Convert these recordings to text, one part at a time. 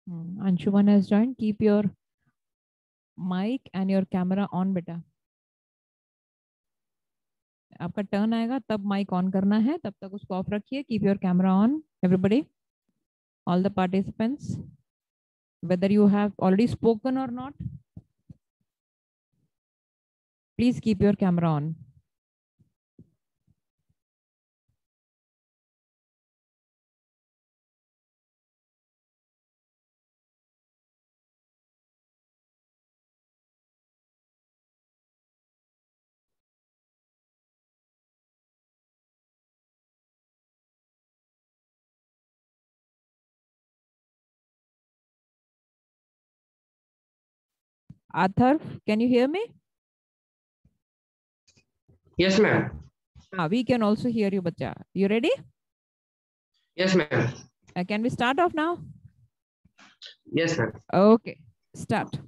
Anshuman has joined. Keep your mic and your camera on, बेटा. आपका turn आएगा तब माइक ऑन करना है, तब तक उसको ऑफ रखिए. Keep your camera on, everybody, all the participants, whether you have already spoken or not, please keep your camera on. Atharv, can you hear me? Yes, ma'am. We can also hear you, bacha. You ready? Yes, ma'am. Can we start off now? Yes, ma'am. Okay, start.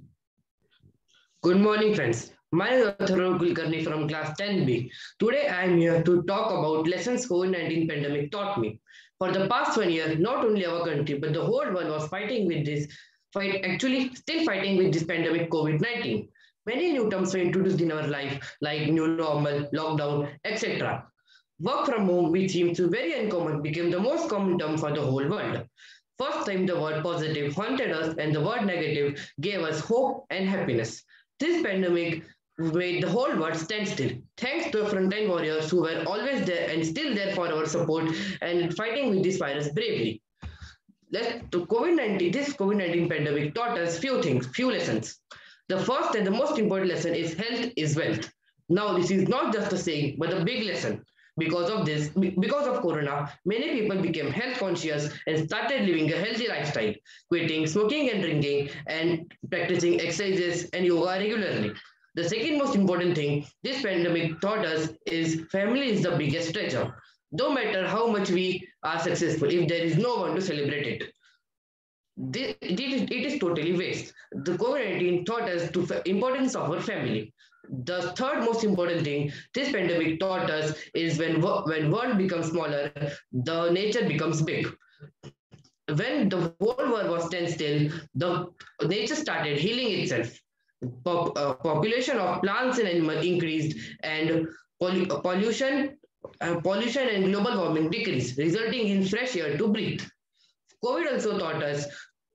Good morning, friends. My name is Atharv Kulkarni from class 10B. Today, I am here to talk about lessons COVID-19 pandemic taught me. For the past 1 year, not only our country, but the whole world was still fighting with this pandemic COVID-19. Many new terms were introduced in our life, like new normal, lockdown, etc. Work from home, which seems very uncommon, became the most common term for the whole world. First time the word positive haunted us and the word negative gave us hope and happiness. This pandemic made the whole world stand still. Thanks to frontline warriors who were always there and still there for our support and fighting with this virus bravely. This COVID-19 pandemic taught us few lessons. The first and the most important lesson is health is wealth. Now, this is not just a saying, but a big lesson. Because of Corona, many people became health conscious and started living a healthy lifestyle, quitting smoking and drinking, and practicing exercises and yoga regularly. The second most important thing this pandemic taught us is family is the biggest treasure. No matter how much we are successful, if there is no one to celebrate it, it is totally waste. The COVID-19 taught us the importance of our family. The third most important thing this pandemic taught us is when world becomes smaller, the nature becomes big. When the whole world was standstill, the nature started healing itself. Population of plants and animals increased, and pollution and global warming decreased, resulting in fresh air to breathe. COVID also taught us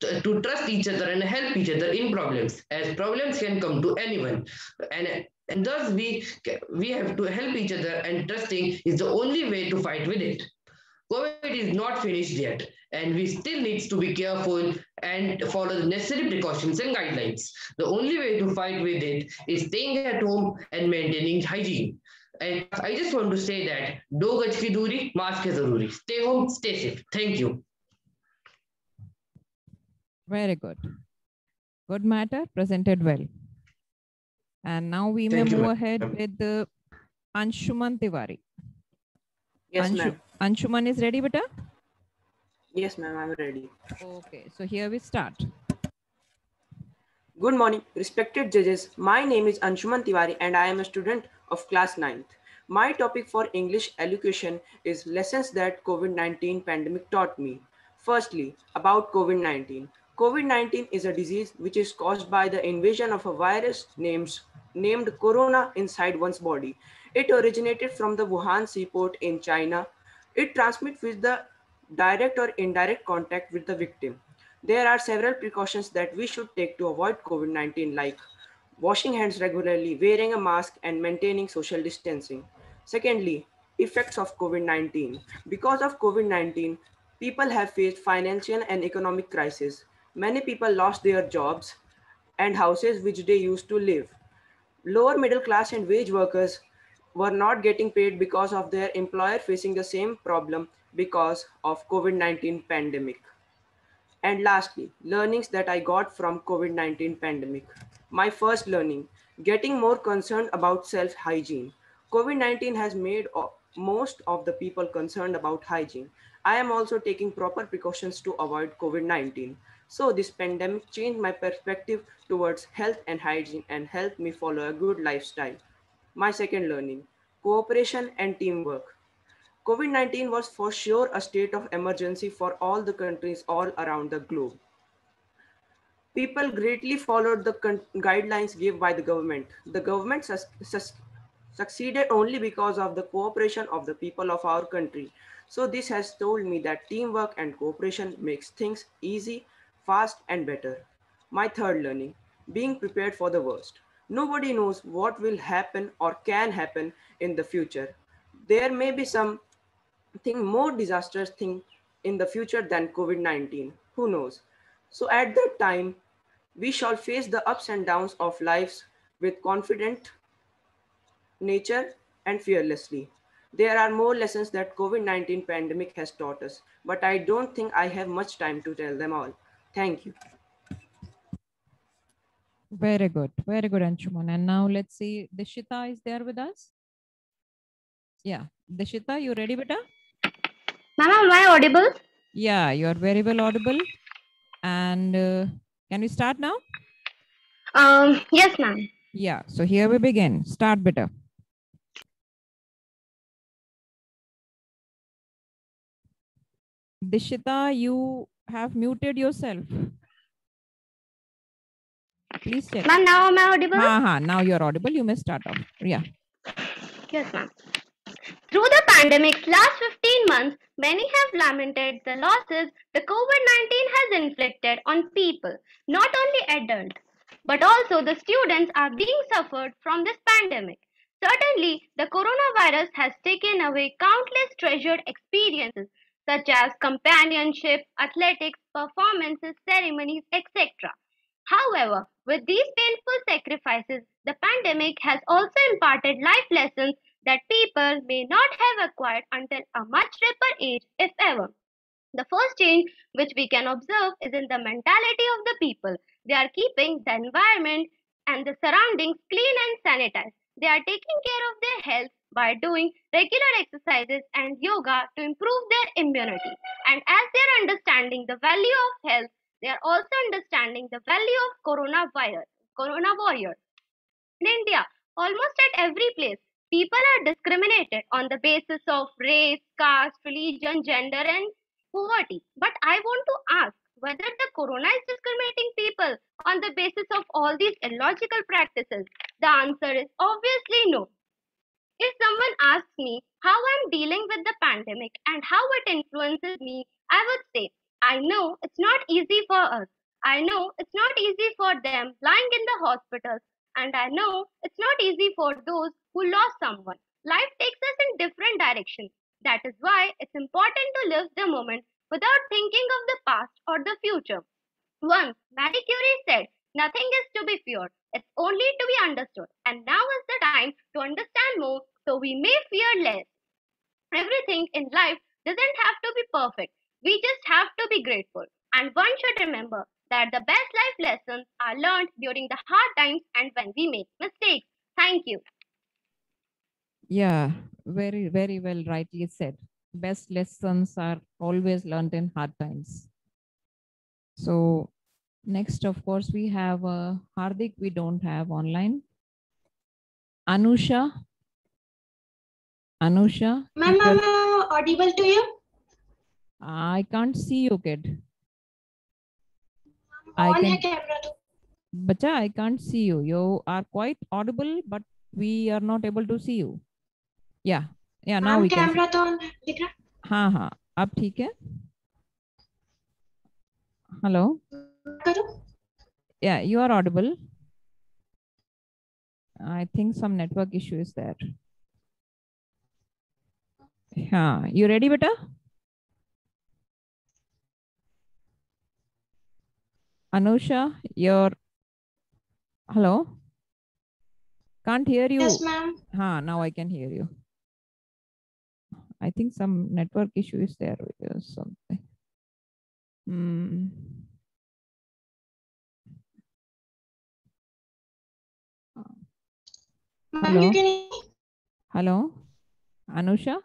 to trust each other and help each other in problems, as problems can come to anyone, and thus we have to help each other, and trusting is the only way to fight with it. COVID is not finished yet, and we still needs to be careful and follow the necessary precautions and guidelines. The only way to fight with it is staying at home and maintaining hygiene. And I just want to say that do gaj ki duri, mask hai zaruri. Stay home, stay safe. Thank you. Very good. Good matter, presented well. And now we may move ahead with Anshuman Tiwari. Yes, ma'am. Anshuman is ready, beta? Yes, ma'am, I'm ready. Okay, so here we start. Good morning, respected judges. My name is Anshuman Tiwari and I am a student of class 9th. My topic for English education is lessons that COVID-19 pandemic taught me. Firstly, about COVID-19. COVID-19 is a disease which is caused by the invasion of a virus named corona inside one's body. It originated from the Wuhan seaport in China. It transmits with the direct or indirect contact with the victim. There are several precautions that we should take to avoid COVID-19, like washing hands regularly, wearing a mask, and maintaining social distancing. Secondly, effects of COVID-19. Because of COVID-19, people have faced financial and economic crisis. Many people lost their jobs and houses which they used to live. Lower middle class and wage workers were not getting paid because of their employer facing the same problem because of COVID-19 pandemic. And lastly, learnings that I got from COVID-19 pandemic. My first learning, getting more concerned about self-hygiene. COVID-19 has made most of the people concerned about hygiene. I am also taking proper precautions to avoid COVID-19. So this pandemic changed my perspective towards health and hygiene and helped me follow a good lifestyle. My second learning, cooperation and teamwork. COVID-19 was for sure a state of emergency for all the countries all around the globe. People greatly followed the guidelines given by the government. The government succeeded only because of the cooperation of the people of our country. So this has told me that teamwork and cooperation makes things easy, fast and better. My third learning, being prepared for the worst. Nobody knows what will happen or can happen in the future. There may be something more disastrous thing in the future than COVID-19. Who knows? So at that time, we shall face the ups and downs of lives with confident nature and fearlessly. There are more lessons that COVID-19 pandemic has taught us, but I don't think I have much time to tell them all. Thank you. Very good, Anshuman. And now let's see, Dishita is there with us. Yeah, Dishita, you ready, beta? Ma'am, am I audible? Yeah, you are very well audible. And can we start now? Yes, ma'am. Yeah, so here we begin. Start, beta. Dishita, you have muted yourself. Please check. Ma'am, now am I audible? Now you're audible. You may start off. Yeah. Yes, ma'am. Through the pandemic's last 15 months, many have lamented the losses the COVID-19 has inflicted on people, not only adults, but also the students are being suffered from this pandemic. Certainly, the coronavirus has taken away countless treasured experiences such as companionship, athletics, performances, ceremonies, etc. However, with these painful sacrifices, the pandemic has also imparted life lessons that people may not have acquired until a much riper age, if ever. The first change which we can observe is in the mentality of the people. They are keeping the environment and the surroundings clean and sanitized. They are taking care of their health by doing regular exercises and yoga to improve their immunity. And as they are understanding the value of health, they are also understanding the value of corona warriors. In India, almost at every place, people are discriminated on the basis of race, caste, religion, gender, and poverty. But I want to ask whether the corona is discriminating people on the basis of all these illogical practices. The answer is obviously no. If someone asks me how I'm dealing with the pandemic and how it influences me, I would say, I know it's not easy for us. I know it's not easy for them lying in the hospitals. And I know it's not easy for those who lost someone. Life takes us in different directions. That is why it's important to live the moment without thinking of the past or the future. Once Marie Curie said, nothing is to be feared, it's only to be understood. And now is the time to understand more so we may fear less. Everything in life doesn't have to be perfect. We just have to be grateful. And one should remember that the best life lessons are learned during the hard times and when we make mistakes. Thank you. Yeah, very, very well rightly said. Best lessons are always learned in hard times. So next, of course, we have Hardik. We don't have online. Anusha. Anusha. Ma'am, am I audible to you? I can't see you, kid. Bacha, I can't see you. You are quite audible, but we are not able to see you. Yeah, now we can. Camera तो on दिख रहा? हाँ, अब ठीक है. Hello. Yeah, you are audible. I think some network issue is there. हाँ, you ready, beta? Anusha, hello? Can't hear you. Yes, ma'am. Now I can hear you. I think some network issue is there or something. Hello? Hello? Anusha?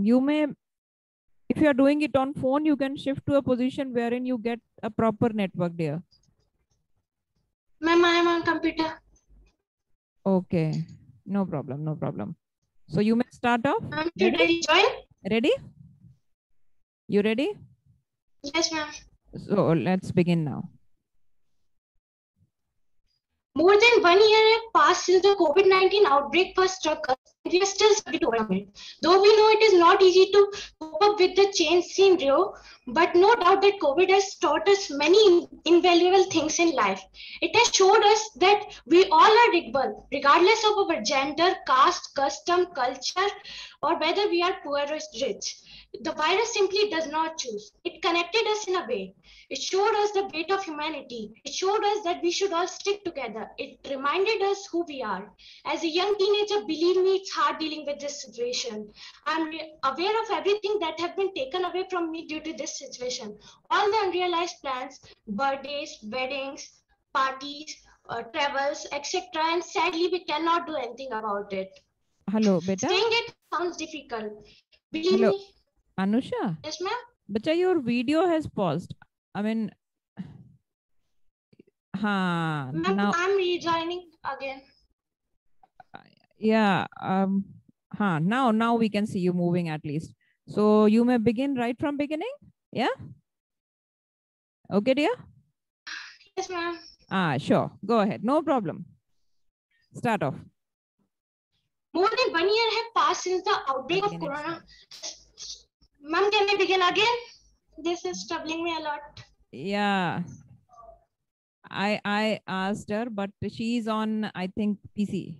You may, if you are doing it on phone, you can shift to a position wherein you get a proper network there. Ma'am, I am on computer. Okay, no problem, no problem. So you may start off. Ready? Ready? You ready? Yes, ma'am. So let's begin now. More than 1 year have passed since the COVID-19 outbreak first struck us, and we are still struggling to overcome it. Though we know it is not easy to cope up with the change scenario, but no doubt that COVID has taught us many invaluable things in life. It has showed us that we all are equal, regardless of our gender, caste, custom, culture, or whether we are poor or rich. The virus simply does not choose. It connected us in a way. It showed us the weight of humanity. It showed us that we should all stick together. It reminded us who we are. As a young teenager, believe me, it's hard dealing with this situation. I'm aware of everything that have been taken away from me due to this situation. All the unrealized plans, birthdays, weddings, parties, travels, etc. And sadly, we cannot do anything about it. Hello, beta. Staying at sounds difficult. Believe Hello, me. Anusha. Yes, ma'am. Beta, your video has paused. I mean, Ma'am, now, I'm rejoining again. yeah, now we can see you moving at least. So you may begin right from beginning. Yeah. Okay, dear. Yes, ma'am. Sure. Go ahead. No problem. Start off. More than 1 year have passed since the outbreak of Again, it's corona. Ma'am, can I begin again? This is troubling me a lot. Yeah. I asked her, but she's on, I think, PC.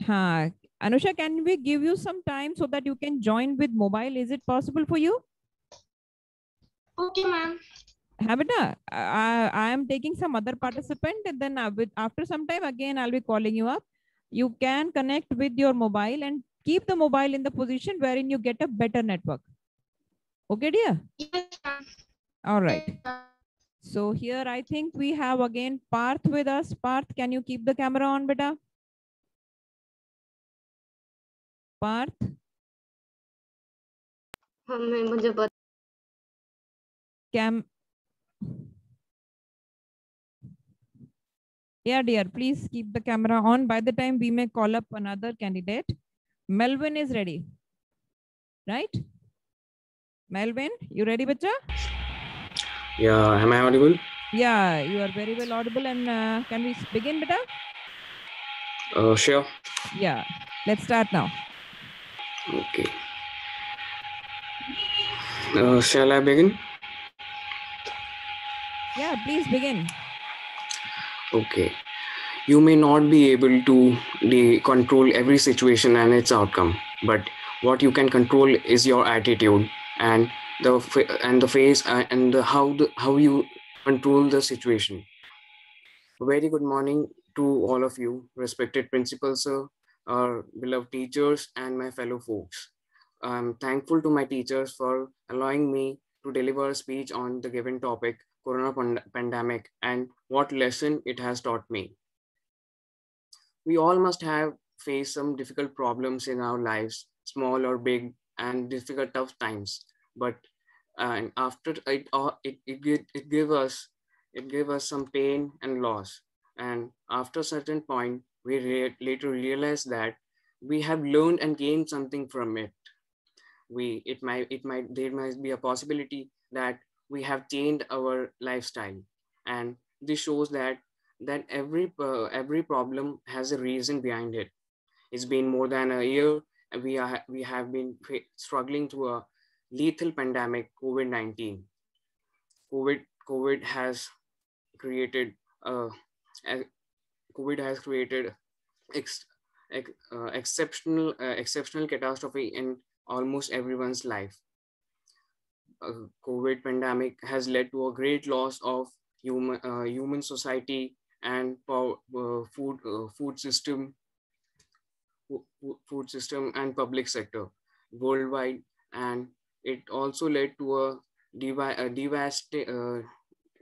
Anusha, can we give you some time so that you can join with mobile? Is it possible for you? Okay, ma'am. Habita, I am taking some other participant, and then after some time again I'll be calling you up. You can connect with your mobile and keep the mobile in the position wherein you get a better network. Okay, dear? Yes, ma'am. All right. So here I think we have again Parth with us. Parth, can you keep the camera on, beta? Parth? मुझे बता Cam. Yeah, dear, please keep the camera on. By the time we may call up another candidate. Melvin is ready, right? Melvin, you ready, bacha? Yeah, am I audible? Yeah, you are very well audible. And can we begin, beta? Sure. Yeah, let's start now. Okay. Shall I begin? Yeah, please begin. Okay. You may not be able to control every situation and its outcome, but what you can control is your attitude and the face and how you control the situation. A very good morning to all of you, respected principals, sir, our beloved teachers, and my fellow folks. I'm thankful to my teachers for allowing me to deliver a speech on the given topic, Corona pandemic, and what lesson it has taught me. We all must have faced some difficult problems in our lives, small or big, and difficult tough times. But and after it gave us some pain and loss. And after a certain point, we later realized that we have learned and gained something from it. There might be a possibility that we have changed our lifestyle, and this shows that every problem has a reason behind it. It's been more than a year, and we have been struggling through a lethal pandemic, COVID-19. COVID has created a COVID has created ex, exceptional catastrophe in almost everyone's life. COVID pandemic has led to a great loss of human society and food system and public sector worldwide, and it also led to a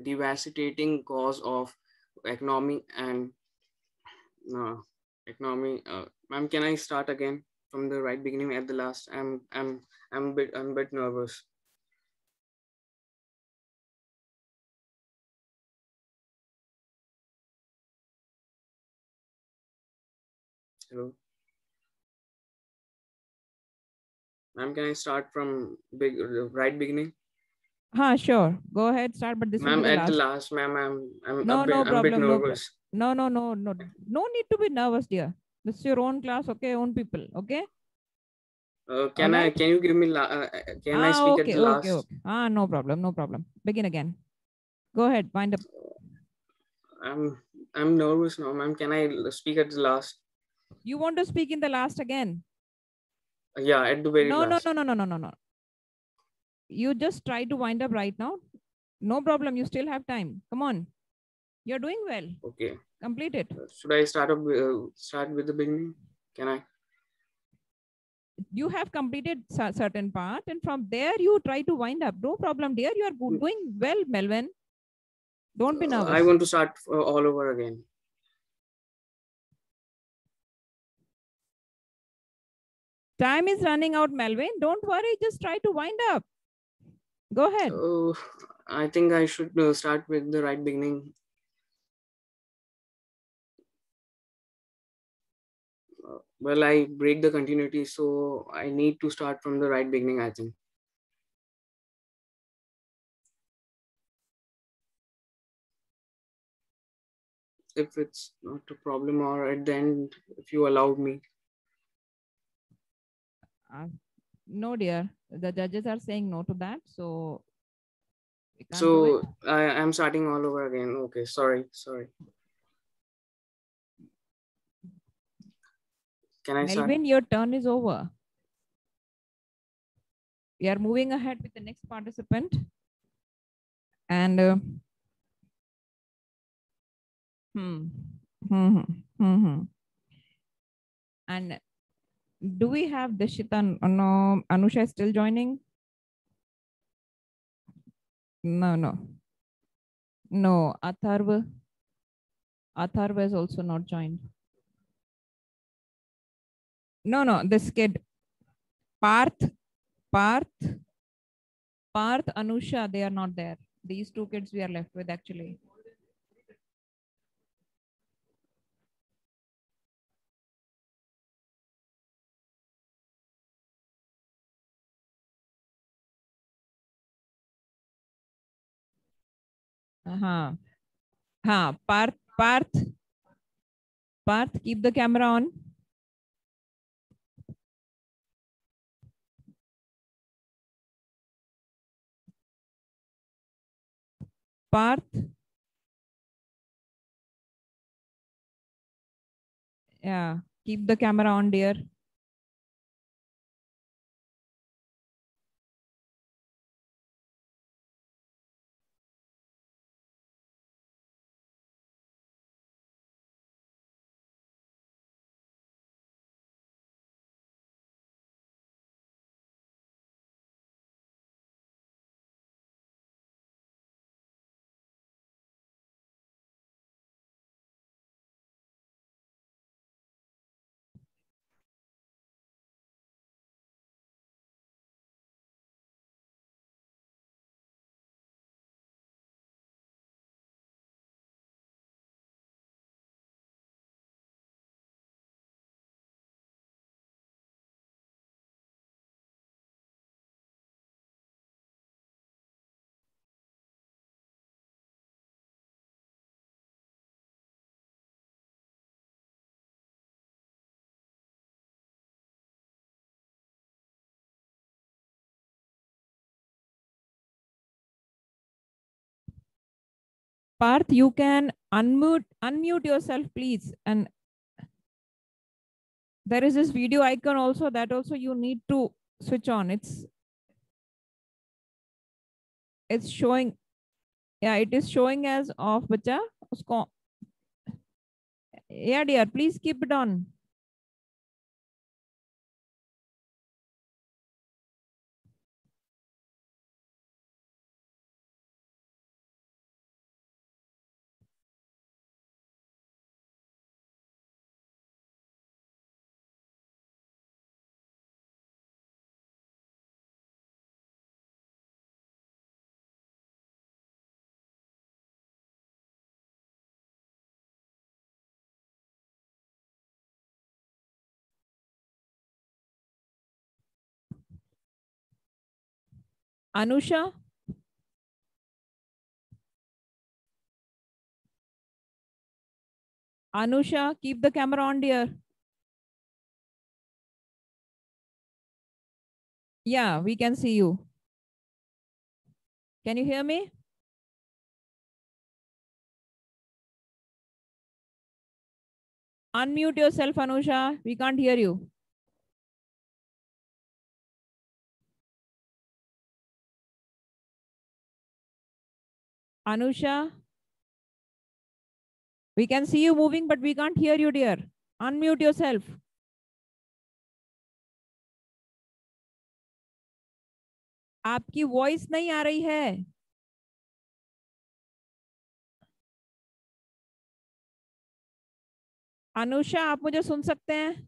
devastating cause of economy and uh, economy. Ma'am, can I start again from the right beginning at the last? I'm a bit nervous. Hello. Ma'am, can I start from right beginning? Sure. Go ahead, start, but this will be Ma'am, the at the last. last, ma'am, No, no I'm a bit problem. nervous. No, no, no, no. No need to be nervous, dear. This is your own class, okay? Own people, okay? Can Alright. you give me can I speak at Okay, the okay, last? okay. No problem, no problem. Begin again. Go ahead, wind up. I'm nervous now, ma'am. Can I speak at the last? You want to speak in the last again? Yeah, at the very No, no, last. no, no, no, no, no, no. You just try to wind up right now. No problem. You still have time. Come on. You're doing well. Okay. Complete it. Should I start with the beginning? Can I? You have completed certain part, and from there you try to wind up. No problem, dear. You are doing well, Melvin. Don't be nervous. I want to start all over again. Time is running out, Melvin. Don't worry. Just try to wind up. Go ahead. I think I should start with the right beginning. Well, I break the continuity, so I need to start from the right beginning, I think. If it's not a problem, or at the end, if you allowed me. No, dear. The judges are saying no to that, so we can't do So it. I'm starting all over again. Okay, sorry. Can I start? Melvin, your turn is over. We are moving ahead with the next participant. And and do we have Dishita? No, Anusha is still joining? No. Atharva is also not joined. No, this kid. Parth, Anusha, they are not there. These two kids we are left with actually. Parth, keep the camera on. Parth. Yeah, keep the camera on, dear. Parth, you can unmute yourself, please. And there is this video icon also, that also you need to switch on. It's showing. Yeah, it is showing as off, bacha. Usko. Yeah, dear, please keep it on. Anusha? Anusha, keep the camera on, dear. Yeah, we can see you. Can you hear me? Unmute yourself, Anusha. We can't hear you. Anusha? We can see you moving, but we can't hear you, dear. Unmute yourself. आपकी voice नहीं आ रही है. अनुषा, आप मुझे सुन सकते हैं?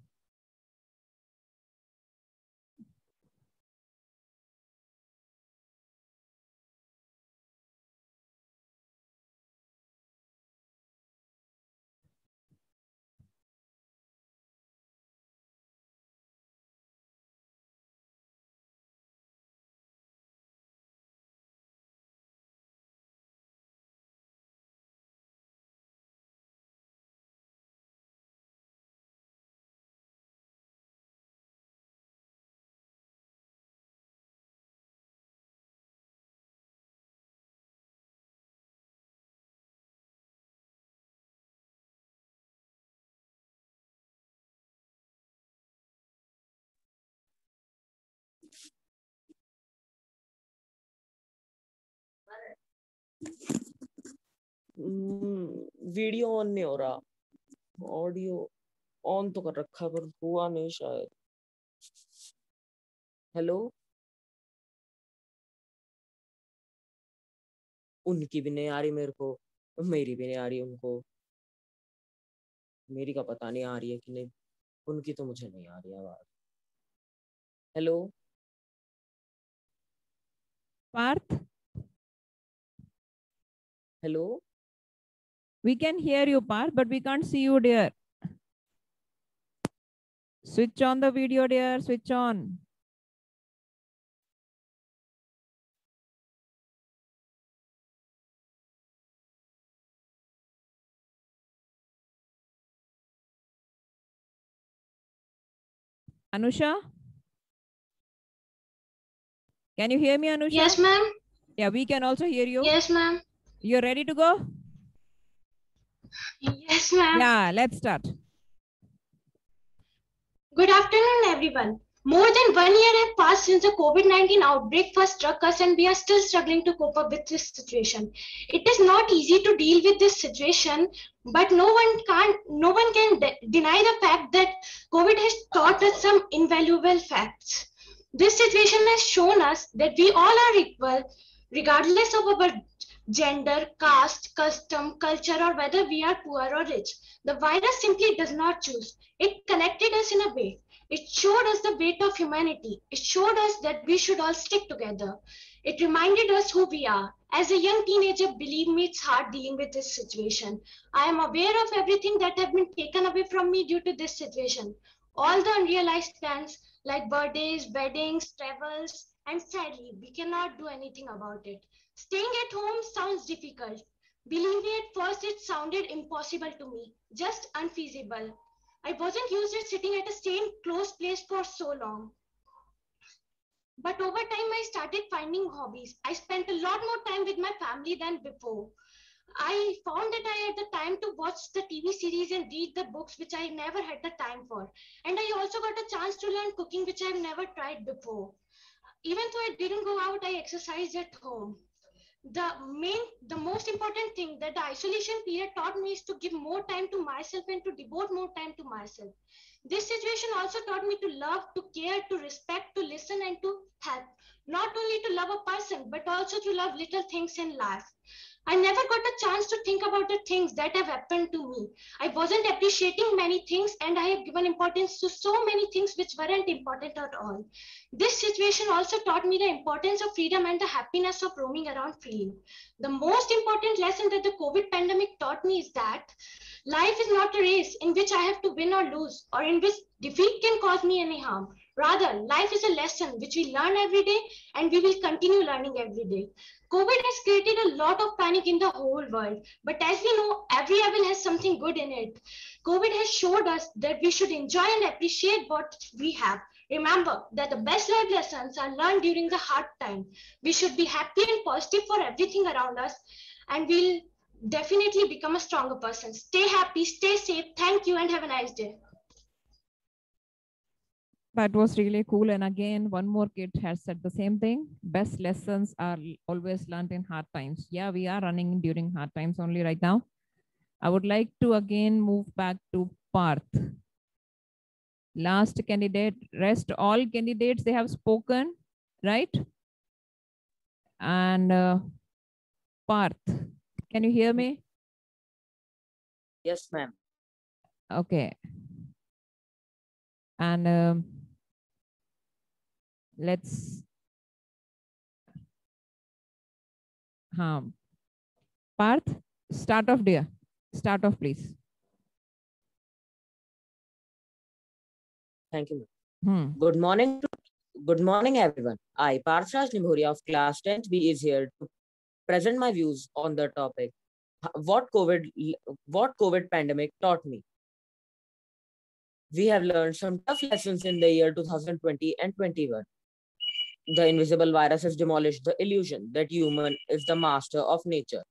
Video on नहीं हो रहा, ऑडियो ऑन तो कर रखा पर हुआ नहीं शायद. हेलो, उनकी भी नहीं आ रही मेरे को, मेरी भी नहीं आ रही उनको. मेरी का पता नहीं आ रही है कि नहीं, उनकी तो मुझे नहीं आ रही आवाज. Hello Parth, hello, we can hear you, Parth, but we can't see you, dear. Switch on the video, dear. Switch on. Anusha? Can you hear me, Anusha? Yes, ma'am. Yeah, we can also hear you. Yes, ma'am. You're ready to go? Yes, ma'am. Yeah, let's start. Good afternoon, everyone. More than 1 year has passed since the COVID-19 outbreak first struck us, and we are still struggling to cope up with this situation. It is not easy to deal with this situation, but no one can deny the fact that COVID has taught us some invaluable facts. This situation has shown us that we all are equal, regardless of our gender, caste, custom, culture, or whether we are poor or rich. The virus simply does not choose. It connected us in a way. It showed us the weight of humanity. It showed us that we should all stick together. It reminded us who we are. As a young teenager, believe me, it's hard dealing with this situation. I am aware of everything that has been taken away from me due to this situation. All the unrealized plans like birthdays, weddings, travels, and sadly, we cannot do anything about it. Staying at home sounds difficult. Believe me, at first it sounded impossible to me, just unfeasible. I wasn't used to sitting at a same close place for so long. But over time, I started finding hobbies. I spent a lot more time with my family than before. I found that I had the time to watch the TV series and read the books, which I never had the time for. And I also got a chance to learn cooking, which I've never tried before. Even though I didn't go out, I exercised at home. The most important thing that the isolation period taught me is to give more time to myself and to devote more time to myself. This situation also taught me to love, to care, to respect, to listen, and to help. Not only to love a person, but also to love little things in life. I never got a chance to think about the things that have happened to me. I wasn't appreciating many things, and I have given importance to so many things which weren't important at all. This situation also taught me the importance of freedom and the happiness of roaming around freely. The most important lesson that the COVID pandemic taught me is that life is not a race in which I have to win or lose, or in which defeat can cause me any harm. Rather, life is a lesson which we learn every day and we will continue learning every day. COVID has created a lot of panic in the whole world, but as we know, every evil has something good in it. COVID has showed us that we should enjoy and appreciate what we have. Remember that the best life lessons are learned during the hard time. We should be happy and positive for everything around us, and we'll definitely become a stronger person. Stay happy, stay safe. Thank you, and have a nice day. That was really cool. And again, one more kid has said the same thing. Best lessons are always learned in hard times. Yeah, we are running during hard times only right now. I would like to again move back to Parth. Last candidate, rest all candidates, they have spoken, right? And Parth, can you hear me? Yes, ma'am. Okay. And let's Parth, start off, dear. Start off, please. Thank you. Hmm. Good morning, everyone. I, Parthraj Nimhoria of class 10th B is here to present my views on the topic, what COVID pandemic taught me. We have learned some tough lessons in the year 2020 and 21. The invisible virus has demolished the illusion that human is the master of nature.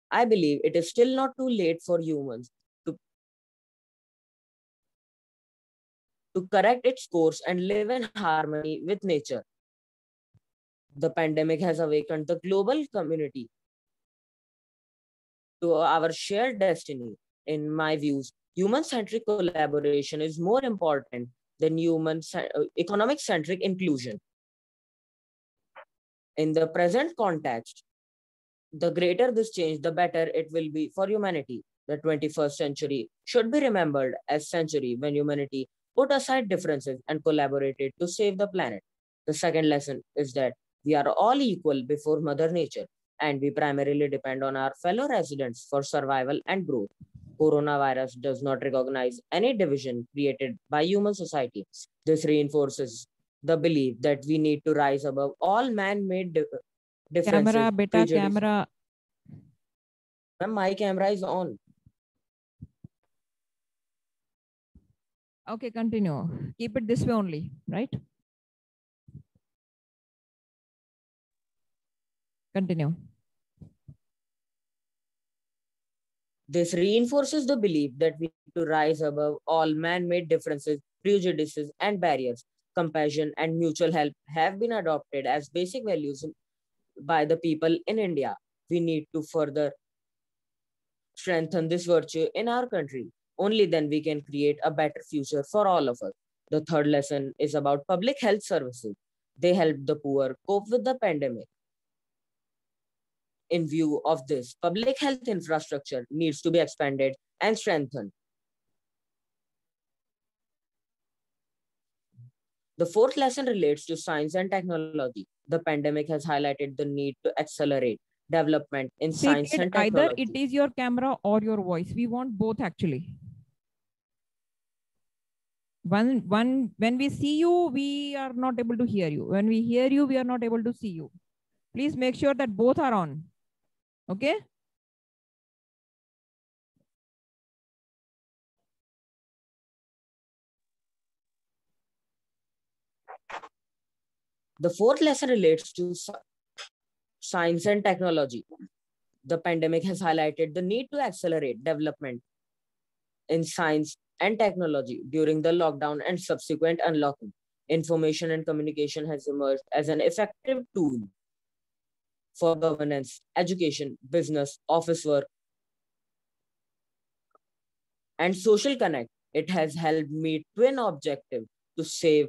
I believe it is still not too late for humans to correct its course and live in harmony with nature. The pandemic has awakened the global community to our shared destiny. In my views, human-centric collaboration is more important than economic-centric inclusion. In the present context, the greater this change, the better it will be for humanity. The 21st century should be remembered as century when humanity put aside differences and collaborated to save the planet. The second lesson is that we are all equal before Mother Nature, and we primarily depend on our fellow residents for survival and growth. Coronavirus does not recognize any division created by human society. This reinforces the belief that we need to rise above all man-made differences. Camera, beta, camera. My camera is on. Okay, continue. Keep it this way only, right? Continue. This reinforces the belief that we need to rise above all man-made differences, prejudices, and barriers. Compassion and mutual help have been adopted as basic values by the people in India. We need to further strengthen this virtue in our country. Only then we can create a better future for all of us. The third lesson is about public health services. They help the poor cope with the pandemic. In view of this, public health infrastructure needs to be expanded and strengthened. The fourth lesson relates to science and technology. The pandemic has highlighted the need to accelerate development in science and technology. Either it is your camera or your voice. We want both actually. When we see you, we are not able to hear you. When we hear you, we are not able to see you. Please make sure that both are on. Okay? The fourth lesson relates to science and technology. The pandemic has highlighted the need to accelerate development in science and technology during the lockdown and subsequent unlocking. Information and communication has emerged as an effective tool for governance, education, business, office work, and social connect. It has helped meet twin objectives to save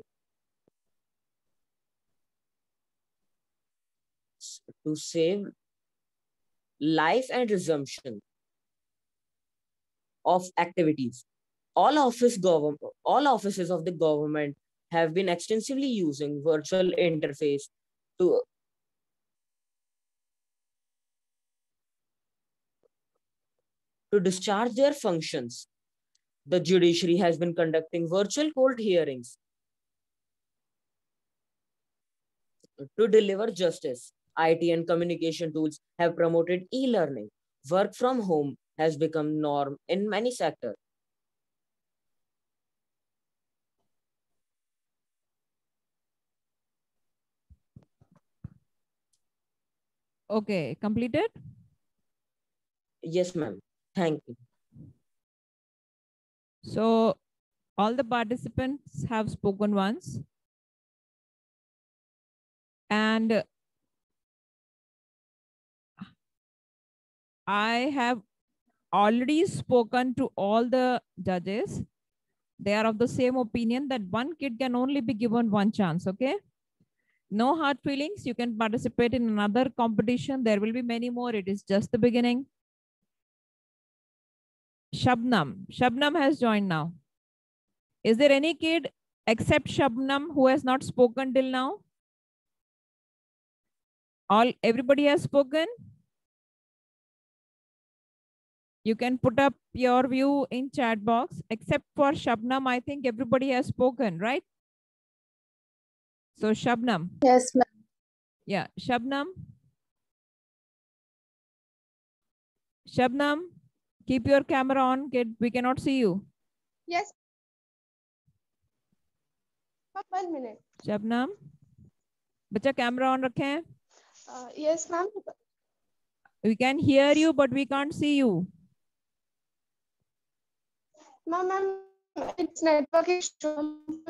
life and resumption of activities. All offices of the government have been extensively using virtual interface to discharge their functions. The judiciary has been conducting virtual court hearings to deliver justice. IT and communication tools have promoted e-learning. Work from home has become norm in many sectors. Okay, completed? Yes, ma'am. Thank you. So all the participants have spoken once. And I have already spoken to all the judges. They are of the same opinion that one kid can only be given one chance, okay? No hard feelings. You can participate in another competition. There will be many more. It is just the beginning. Shabnam. Shabnam has joined now. Is there any kid except Shabnam who has not spoken till now? Everybody has spoken? You can put up your view in chat box. Except for Shabnam, I think everybody has spoken, right? So Shabnam. Yes, ma'am. Yeah, Shabnam. Shabnam, keep your camera on, kid. We cannot see you. Yes. 1 minute. Shabnam, बच्चा camera on रखे हैं. Yes, ma'am. We can hear you, but we can't see you. Ma'am, it's network issue.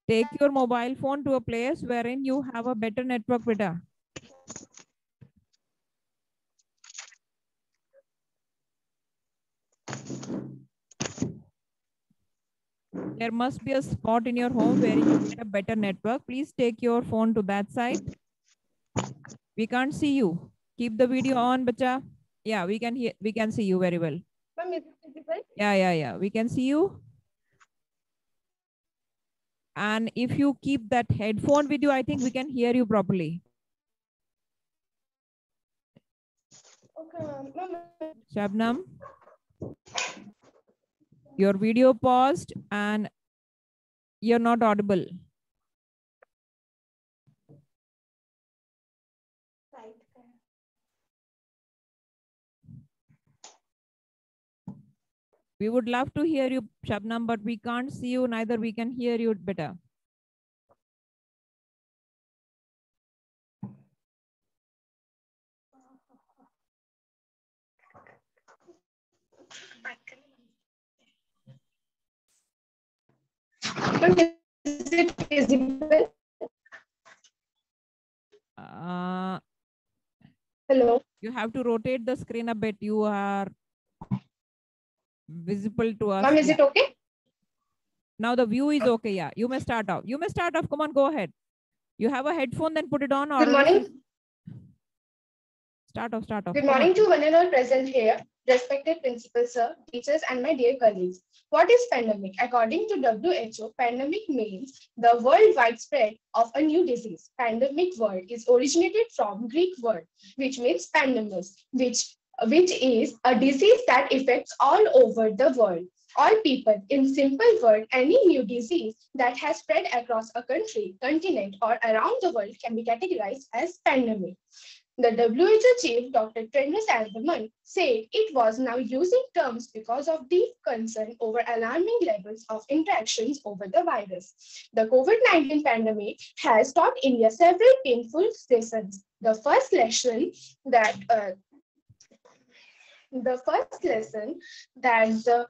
Take your mobile phone to a place wherein you have a better network, beta. There must be a spot in your home where you get a better network. Please take your phone to that side. We can't see you. Keep the video on, bacha. Yeah, we can see you very well. Ma'am, is it visible? Yeah. We can see you. And if you keep that headphone with you, I think we can hear you properly. Okay, ma'am. Shabnam, your video paused and you're not audible. Right. We would love to hear you, Shabnam, but we can't see you, neither we can hear you better. Ma'am, is it visible? Hello. You have to rotate the screen a bit. You are visible to us. Ma'am, is it okay? Now the view is okay. Yeah, you may start off. Come on, go ahead. You have a headphone, then put it on. Or Good morning. Start off. Good morning to one and all present here, respected principal sir, teachers, and my dear colleagues. What is pandemic? According to WHO, pandemic means the worldwide spread of a new disease. Pandemic word is originated from Greek word, which means pandemus, which is a disease that affects all over the world. All people, in simple word, any new disease that has spread across a country, continent, or around the world can be categorized as pandemic. The WHO chief, Dr. Tedros Adhanom, said it was now using terms because of deep concern over alarming levels of interactions over the virus. The COVID-19 pandemic has taught India several painful lessons. The first lesson that the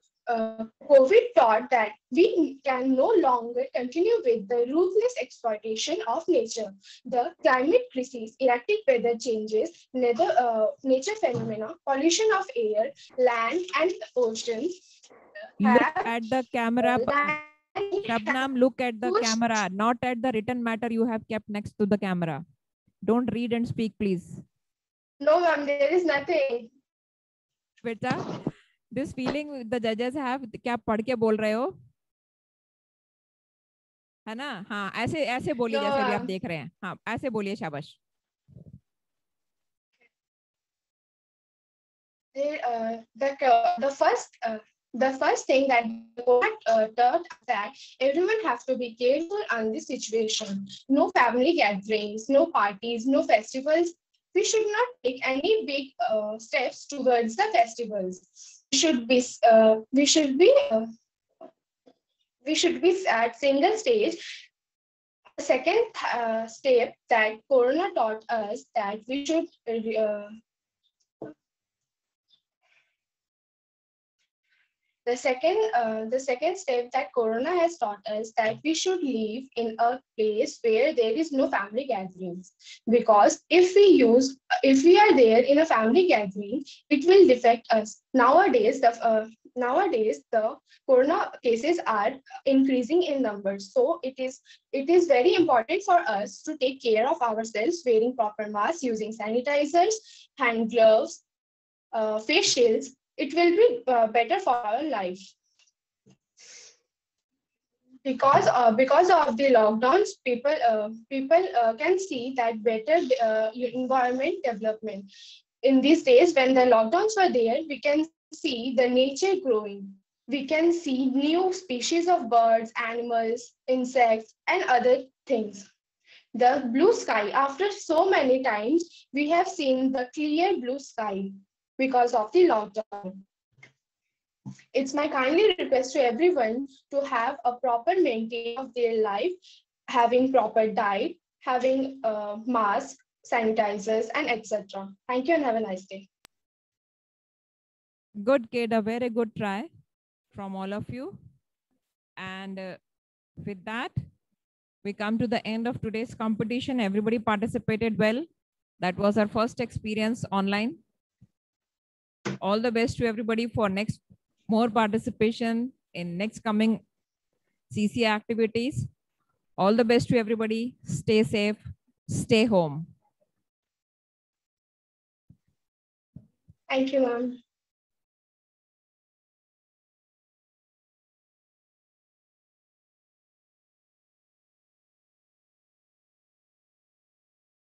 COVID taught that we can no longer continue with the ruthless exploitation of nature. The climate crisis, erratic weather changes, nature phenomena, pollution of air, land, and oceans. Look at the camera. Shabnam, look at the camera, not at the written matter you have kept next to the camera. Don't read and speak, please. No, ma'am, there is nothing. Beta, this feeling the judges have, क्या पढ़ के बोल रहे हो, है ना? हाँ, ऐसे बोलिए जैसे भी आप देख रहे हैं. हाँ, ऐसे बोलिए, शाबाश. The first thing that taught that everyone has to be careful on this situation. No family gatherings, no parties, no festivals. We should not take any big steps towards the festivals. We should be at single stage. The second step that Corona taught us that we should the second step that Corona has taught us that we should live in a place where there is no family gatherings, because if we are there in a family gathering, it will affect us. Nowadays the Corona cases are increasing in numbers, so it is very important for us to take care of ourselves, wearing proper masks, using sanitizers, hand gloves, face shields. It will be better for our life. Because of the lockdowns, people can see that better environment development. In these days, when the lockdowns were there, we can see the nature growing. We can see new species of birds, animals, insects, and other things. The blue sky, after so many times, we have seen the clear blue sky because of the lockdown. It's my kindly request to everyone to have a proper maintenance of their life, having proper diet, having masks, sanitizers, and etc. Thank you and have a nice day. Good kid, a very good try from all of you. And with that, we come to the end of today's competition. Everybody participated well. That was our first experience online. All the best to everybody for more participation in next coming CC activities. All the best to everybody. Stay safe, stay home. Thank you, ma'am.